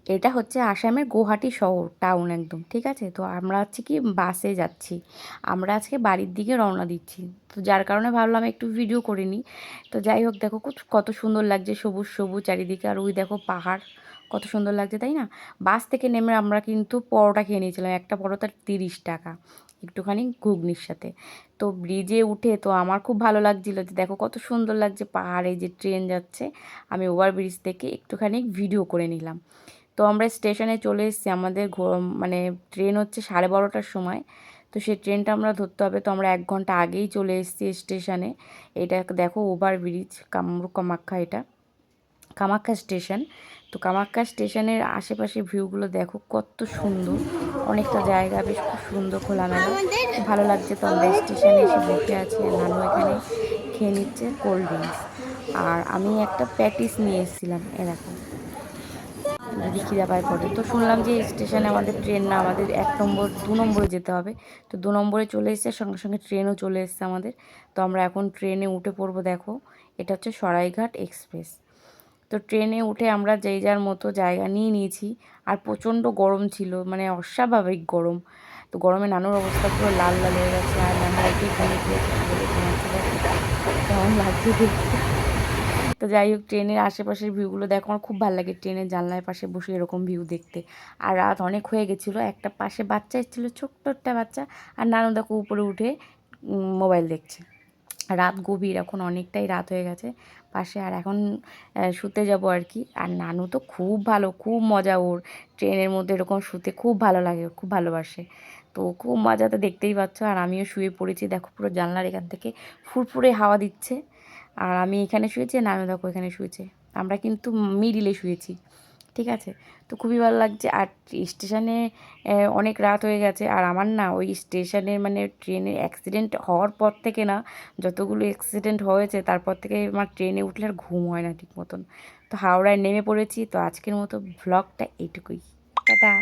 এটা হচ্ছে আসামের গুয়াহাটি শহর টাউন একদম, ঠিক আছে। তো আমরা হচ্ছে কি বাসে যাচ্ছি, আমরা আজকে বাড়ির দিকে রওনা দিচ্ছি। তো যার কারণে ভাবলাম একটু ভিডিও করে নিই। তো যাই হোক, দেখো কত সুন্দর লাগছে, সবুজ সবুজ চারিদিকে, আর ওই দেখো পাহাড়, কত সুন্দর লাগছে তাই না। বাস থেকে নেমে আমরা কিন্তু পরোটা খেয়ে নিয়েছিলাম, একটা পরোটা 30 টাকা, একটুখানি ঘুগনির সাথে। তো ব্রিজে উঠে তো আমার খুব ভালো লাগছিলো যে দেখো কত সুন্দর লাগছে পাহাড়ে, যে ট্রেন যাচ্ছে। আমি ওভারব্রিজ থেকে একটুখানি ভিডিও করে নিলাম। তো আমরা স্টেশনে চলে এসেছি, আমাদের মানে ট্রেন হচ্ছে 12:30টার সময়। তো সেই ট্রেনটা আমরা ধরতে হবে, তো আমরা 1 ঘন্টা আগেই চলে এসেছি স্টেশনে। এটা দেখো ওভারব্রিজ কামরূপ কামাখ্যা, এটা কামাখ্যা স্টেশন। তো কামাখ্যা স্টেশনের আশেপাশে ভিউগুলো দেখো কত সুন্দর, অনেকটা জায়গা বেশ খুব সুন্দর খোলামেলা, খুব ভালো লাগছে। তো আমরা স্টেশনে এসে বসে আছি, আর নানু এখানে খেয়ে নিচ্ছে কোল্ড ড্রিঙ্কস, আর আমি একটা প্যাটিস নিয়ে এসেছিলাম এরকম, যদি খিদা পায় পড়ে। তো শুনলাম যে স্টেশনে আমাদের ট্রেন না, আমাদের 1 নম্বর 2 নম্বরে যেতে হবে। তো 2 নম্বরে চলে এসেছে, সঙ্গে সঙ্গে ট্রেনও চলে এসেছে আমাদের। তো আমরা এখন ট্রেনে উঠে পড়বো। দেখো এটা হচ্ছে সরাইঘাট এক্সপ্রেস। তো ট্রেনে উঠে আমরা যেই যার মতো জায়গা নিয়ে নিয়েছি, আর প্রচণ্ড গরম ছিল, মানে অস্বাভাবিক গরম। তো গরমে নানুর অবস্থা পুরো লাল লাল হয়ে গেছে, আর নানু একটু ঘুমিয়ে পড়েছে, বলে ঘুমাচ্ছে। কেমন লাগছে দেখতে। তো যাই হোক, ট্রেনের আশেপাশের ভিউগুলো দেখো, আমার খুব ভালো লাগে ট্রেনের জানলার পাশে বসে এরকম ভিউ দেখতে। আর রাত অনেক হয়ে গেছিলো, একটা পাশে বাচ্চা এসেছিলো, ছোট্ট একটা বাচ্চা, আর নানু দেখো উপরে উঠে মোবাইল দেখছে। রাত গভীর, এখন অনেকটাই রাত হয়ে গেছে পাশে, আর এখন শুতে যাব আর কি। আর নানু তো খুব ভালো, খুব মজা ওর, ট্রেনের মধ্যে এরকম শুতে খুব ভালো লাগে, খুব ভালোবাসে। তো খুব মজা, তো দেখতেই পাচ্ছ। আর আমিও শুয়ে পড়েছি, দেখো পুরো জানলার এখান থেকে ফুরফুরে হাওয়া দিচ্ছে। আর আমি এখানে শুয়েছি, নানু দেখো এখানে শুয়েছে, আমরা কিন্তু মিডিলে শুয়েছি, ঠিক আছে। তো খুবই ভালো লাগছে। আর স্টেশনে অনেক রাত হয়ে গেছে, আর আমার না ওই স্টেশনের মানে ট্রেনের অ্যাক্সিডেন্ট হওয়ার পর থেকে না, যতগুলো অ্যাক্সিডেন্ট হয়েছে তারপর থেকে আমার ট্রেনে উঠলে আর ঘুম হয় না ঠিক মতন। তো হাওড়ায় নেমে পড়েছি। তো আজকের মতো ভ্লগটা এইটুকুই, টাটা।